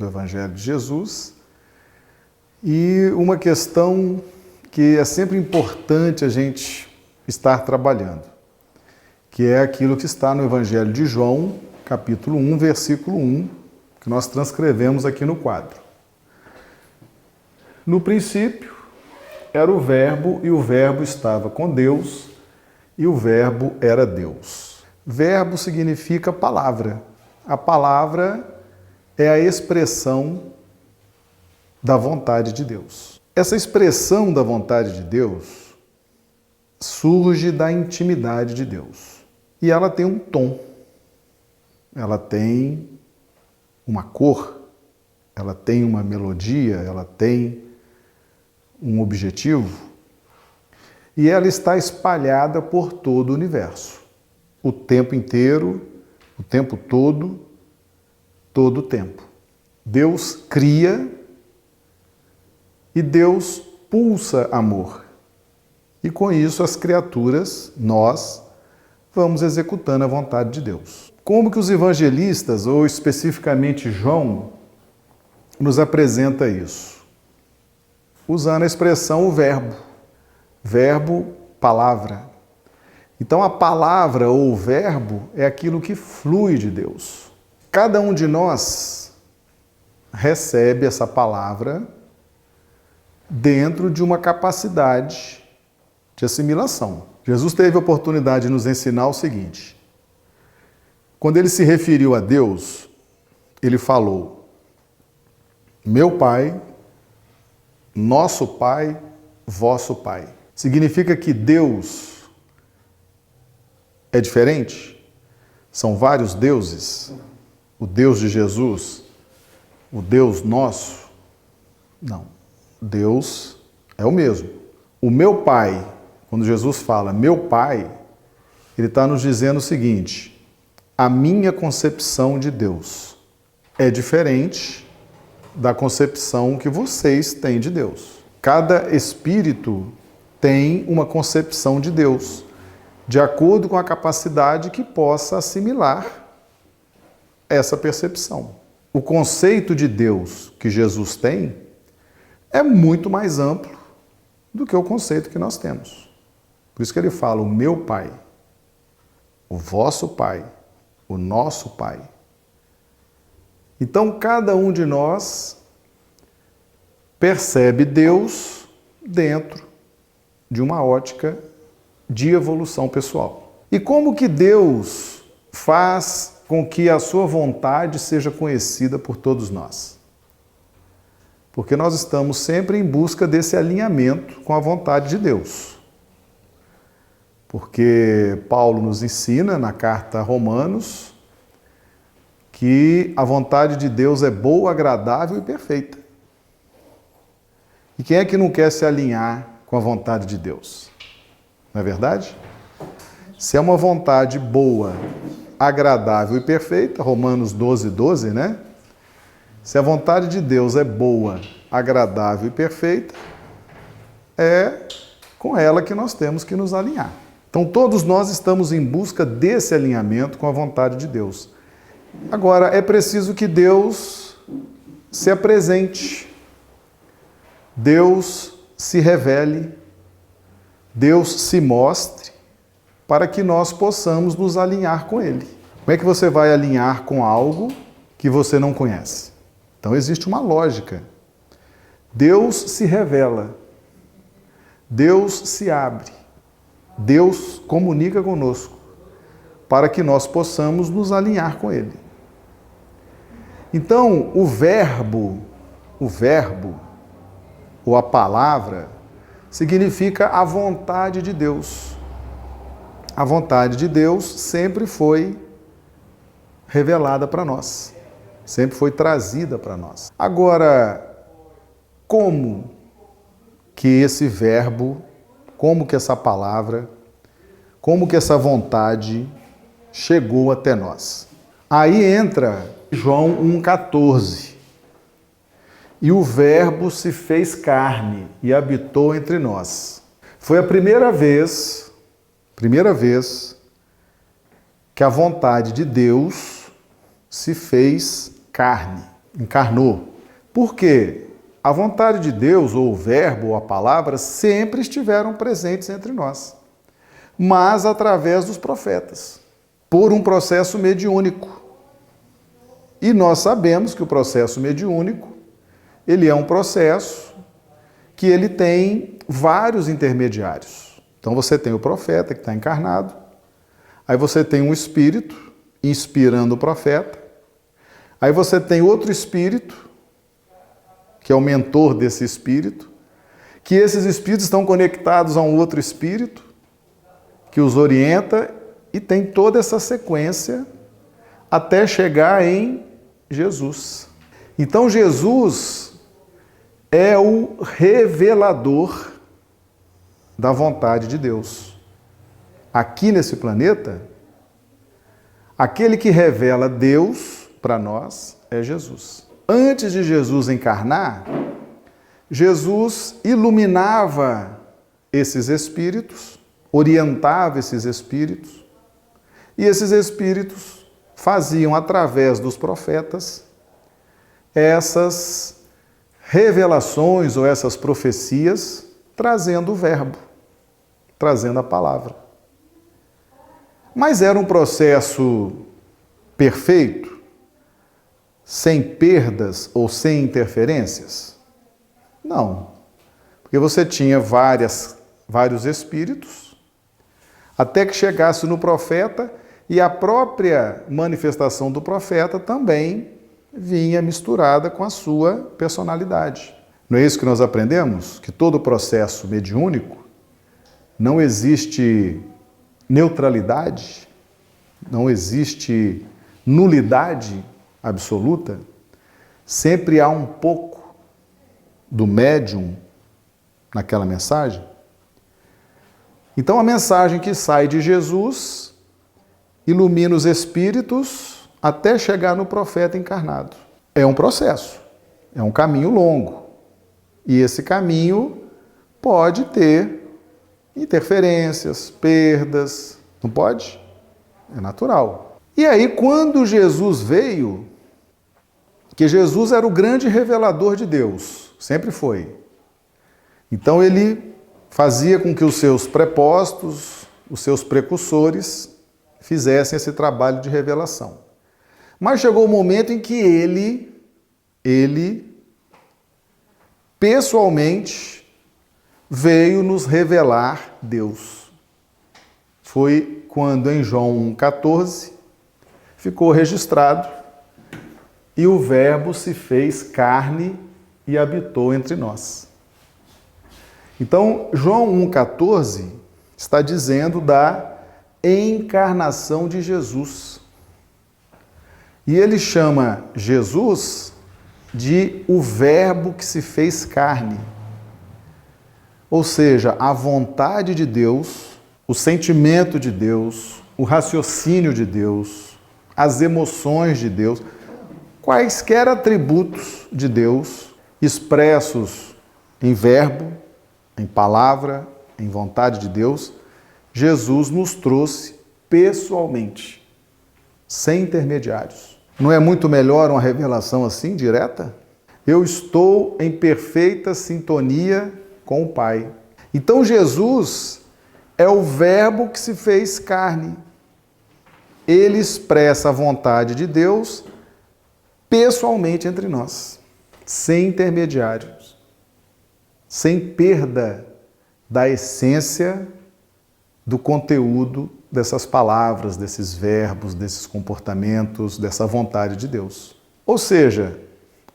do Evangelho de Jesus e uma questão que é sempre importante a gente estar trabalhando, que é aquilo que está no Evangelho de João, capítulo 1, versículo 1, que nós transcrevemos aqui no quadro. No princípio era o Verbo, e o Verbo estava com Deus, e o Verbo era Deus. Verbo significa palavra. A palavra é a expressão da vontade de Deus. Essa expressão da vontade de Deus surge da intimidade de Deus. E ela tem um tom, ela tem uma cor, ela tem uma melodia, ela tem um objetivo, e ela está espalhada por todo o universo, o tempo inteiro, o tempo todo o tempo. Deus cria e Deus pulsa amor. E com isso as criaturas, nós, vamos executando a vontade de Deus. Como que os evangelistas, ou especificamente João, nos apresenta isso? Usando a expressão o verbo. Verbo, palavra. Então a palavra ou o verbo é aquilo que flui de Deus. Cada um de nós recebe essa palavra dentro de uma capacidade de assimilação. Jesus teve a oportunidade de nos ensinar o seguinte: quando ele se referiu a Deus, ele falou: meu Pai, nosso Pai, vosso Pai. Significa que Deus é diferente? São vários deuses? O Deus de Jesus? O Deus nosso? Não. Deus é o mesmo. O meu Pai, quando Jesus fala meu Pai, ele está nos dizendo o seguinte: a minha concepção de Deus é diferente da concepção que vocês têm de Deus. Cada espírito tem uma concepção de Deus, de acordo com a capacidade que possa assimilar essa percepção. O conceito de Deus que Jesus tem é muito mais amplo do que o conceito que nós temos. Por isso que ele fala o meu Pai, o vosso Pai, o nosso Pai. Então, cada um de nós percebe Deus dentro de uma ótica de evolução pessoal. E como que Deus faz com que a sua vontade seja conhecida por todos nós? Porque nós estamos sempre em busca desse alinhamento com a vontade de Deus. Porque Paulo nos ensina na carta a Romanos que a vontade de Deus é boa, agradável e perfeita. E quem é que não quer se alinhar com a vontade de Deus? Não é verdade? Se é uma vontade boa, agradável e perfeita, Romanos 12, 12, né? Se a vontade de Deus é boa, agradável e perfeita, é com ela que nós temos que nos alinhar. Então todos nós estamos em busca desse alinhamento com a vontade de Deus. Agora, é preciso que Deus se apresente, Deus se revele, Deus se mostre, para que nós possamos nos alinhar com Ele. Como é que você vai alinhar com algo que você não conhece? Então existe uma lógica. Deus se revela, Deus se abre, Deus comunica conosco, para que nós possamos nos alinhar com Ele. Então, o verbo, ou a palavra, significa a vontade de Deus. A vontade de Deus sempre foi revelada para nós, sempre foi trazida para nós. Agora, como que esse verbo, como que essa palavra, como que essa vontade chegou até nós? Aí entra João 1,14. E o Verbo se fez carne e habitou entre nós. Foi a primeira vez que a vontade de Deus se fez carne. encarnou. Por quê? A vontade de Deus, ou o verbo, ou a palavra, sempre estiveram presentes entre nós, mas através dos profetas, por um processo mediúnico. E nós sabemos que o processo mediúnico, ele é um processo que ele tem vários intermediários. Então você tem o profeta que está encarnado, aí você tem um espírito inspirando o profeta, aí você tem outro espírito, que é o mentor desse espírito, que esses espíritos estão conectados a um outro espírito, que os orienta, e tem toda essa sequência até chegar em Jesus. Então Jesus é o revelador da vontade de Deus. Aqui nesse planeta, aquele que revela Deus para nós é Jesus. Antes de Jesus encarnar, Jesus iluminava esses espíritos, orientava esses espíritos, e esses espíritos faziam, através dos profetas, essas revelações ou essas profecias, trazendo o verbo, trazendo a palavra. Mas era um processo perfeito? Sem perdas ou sem interferências? Não. Porque você tinha vários espíritos, até que chegasse no profeta, e a própria manifestação do profeta também vinha misturada com a sua personalidade. Não é isso que nós aprendemos? Que todo processo mediúnico não existe neutralidade, não existe nulidade absoluta, sempre há um pouco do médium naquela mensagem. Então a mensagem que sai de Jesus ilumina os espíritos até chegar no profeta encarnado. É um processo, é um caminho longo. E esse caminho pode ter interferências, perdas, não pode? É natural. E aí, quando Jesus veio, que Jesus era o grande revelador de Deus, sempre foi. Então ele fazia com que os seus prepostos, os seus precursores, fizessem esse trabalho de revelação. Mas chegou o momento em que ele pessoalmente veio nos revelar Deus. Foi quando em João 1,14 ficou registrado: e o Verbo se fez carne e habitou entre nós. Então, João 1,14 está dizendo da encarnação de Jesus. E ele chama Jesus de o Verbo que se fez carne. Ou seja, a vontade de Deus, o sentimento de Deus, o raciocínio de Deus, as emoções de Deus, quaisquer atributos de Deus expressos em verbo, em palavra, em vontade de Deus, Jesus nos trouxe pessoalmente, sem intermediários. Não é muito melhor uma revelação assim, direta? Eu estou em perfeita sintonia com o Pai. Então Jesus é o Verbo que se fez carne. Ele expressa a vontade de Deus pessoalmente entre nós, sem intermediários, sem perda da essência do conteúdo dessas palavras, desses verbos, desses comportamentos, dessa vontade de Deus. Ou seja,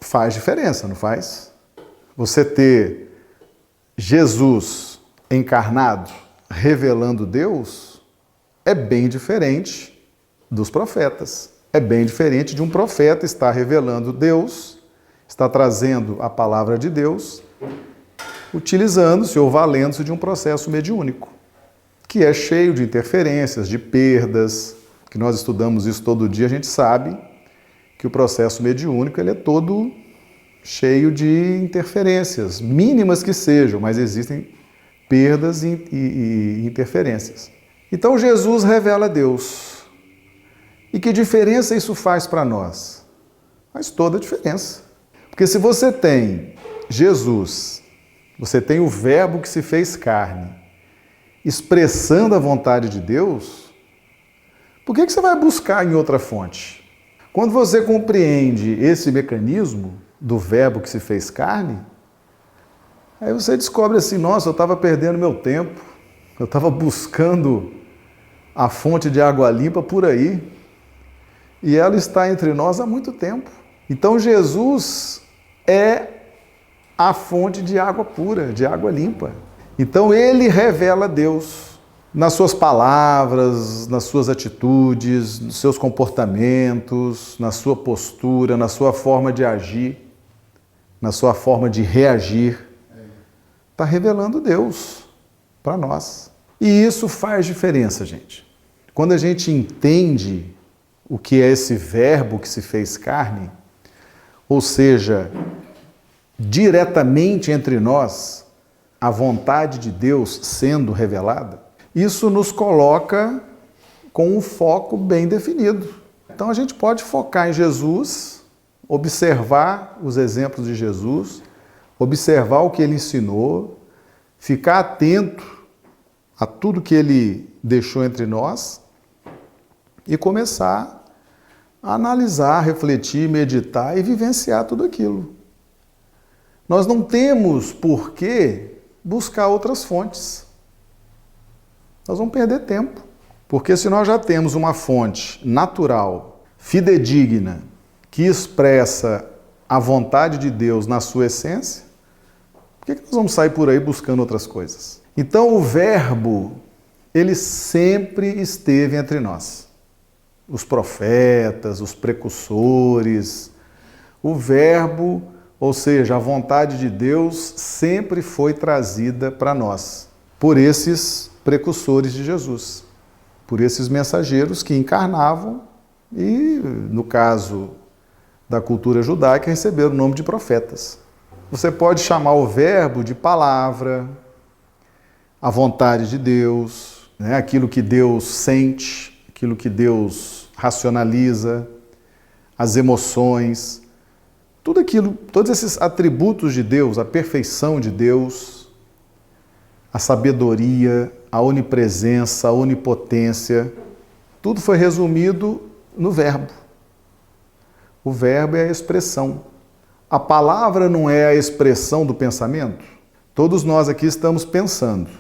faz diferença, não faz? Você ter Jesus encarnado, revelando Deus, é bem diferente dos profetas. É bem diferente de um profeta estar revelando Deus, está trazendo a palavra de Deus, utilizando-se ou valendo-se de um processo mediúnico, que é cheio de interferências, de perdas, que nós estudamos isso todo dia, a gente sabe que o processo mediúnico ele é todo cheio de interferências, mínimas que sejam, mas existem perdas e interferências. Então Jesus revela Deus. E que diferença isso faz para nós? Faz toda a diferença. Porque se você tem Jesus, você tem o Verbo que se fez carne, expressando a vontade de Deus, por que você vai buscar em outra fonte? Quando você compreende esse mecanismo do Verbo que se fez carne, aí você descobre assim, nossa, eu estava perdendo meu tempo, eu estava buscando a fonte de água limpa por aí, e ela está entre nós há muito tempo. Então Jesus é a fonte de água pura, de água limpa. Então ele revela Deus nas suas palavras, nas suas atitudes, nos seus comportamentos, na sua postura, na sua forma de agir, na sua forma de reagir. Está revelando Deus para nós. E isso faz diferença, gente. Quando a gente entende o que é esse Verbo que se fez carne, ou seja, diretamente entre nós, a vontade de Deus sendo revelada, isso nos coloca com um foco bem definido. Então a gente pode focar em Jesus, observar os exemplos de Jesus, observar o que ele ensinou, ficar atento a tudo que ele deixou entre nós e começar a analisar, refletir, meditar e vivenciar tudo aquilo. Nós não temos por que buscar outras fontes. Nós vamos perder tempo. Porque se nós já temos uma fonte natural, fidedigna, que expressa a vontade de Deus na sua essência, por que nós vamos sair por aí buscando outras coisas? Então o Verbo, ele sempre esteve entre nós. Os profetas, os precursores, o Verbo, ou seja, a vontade de Deus sempre foi trazida para nós por esses precursores de Jesus, por esses mensageiros que encarnavam e, no caso da cultura judaica, receberam o nome de profetas. Você pode chamar o Verbo de palavra, a vontade de Deus, né? Aquilo que Deus sente, aquilo que Deus racionaliza, as emoções, tudo aquilo, todos esses atributos de Deus, a perfeição de Deus, a sabedoria, a onipresença, a onipotência, tudo foi resumido no Verbo. O Verbo é a expressão. A palavra não é a expressão do pensamento? Todos nós aqui estamos pensando,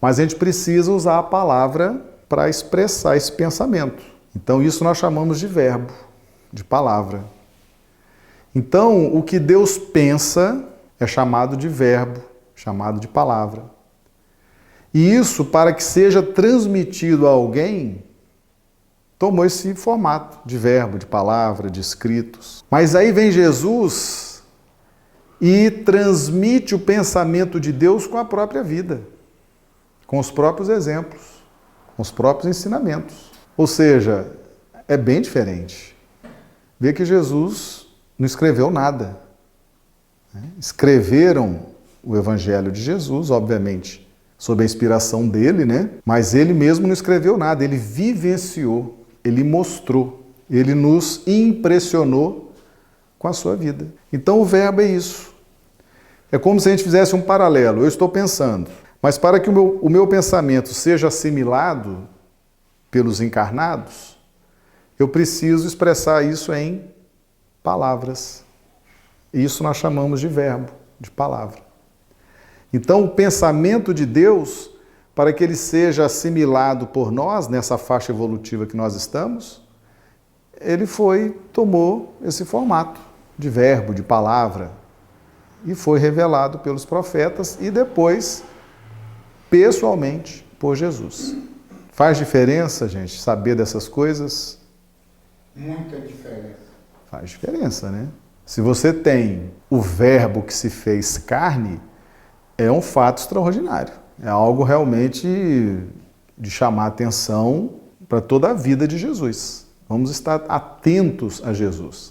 mas a gente precisa usar a palavra para expressar esse pensamento. Então isso nós chamamos de verbo, de palavra. Então o que Deus pensa é chamado de verbo, chamado de palavra. E isso, para que seja transmitido a alguém, tomou esse formato de verbo, de palavra, de escritos. Mas aí vem Jesus e transmite o pensamento de Deus com a própria vida, com os próprios exemplos, com os próprios ensinamentos. Ou seja, é bem diferente. Vê que Jesus não escreveu nada. Escreveram o Evangelho de Jesus, obviamente, sob a inspiração dele, né? Mas ele mesmo não escreveu nada, ele vivenciou, ele mostrou, ele nos impressionou com a sua vida. Então o verbo é isso. É como se a gente fizesse um paralelo. Eu estou pensando, mas para que o meu pensamento seja assimilado pelos encarnados, eu preciso expressar isso em palavras. Isso nós chamamos de verbo, de palavra. Então, o pensamento de Deus, para que ele seja assimilado por nós, nessa faixa evolutiva que nós estamos, ele tomou esse formato de verbo, de palavra, e foi revelado pelos profetas e depois, pessoalmente, por Jesus. Faz diferença, gente, saber dessas coisas? Muita diferença. Faz diferença, né? Se você tem o Verbo que se fez carne, é um fato extraordinário. É algo realmente de chamar atenção para toda a vida de Jesus. Vamos estar atentos a Jesus.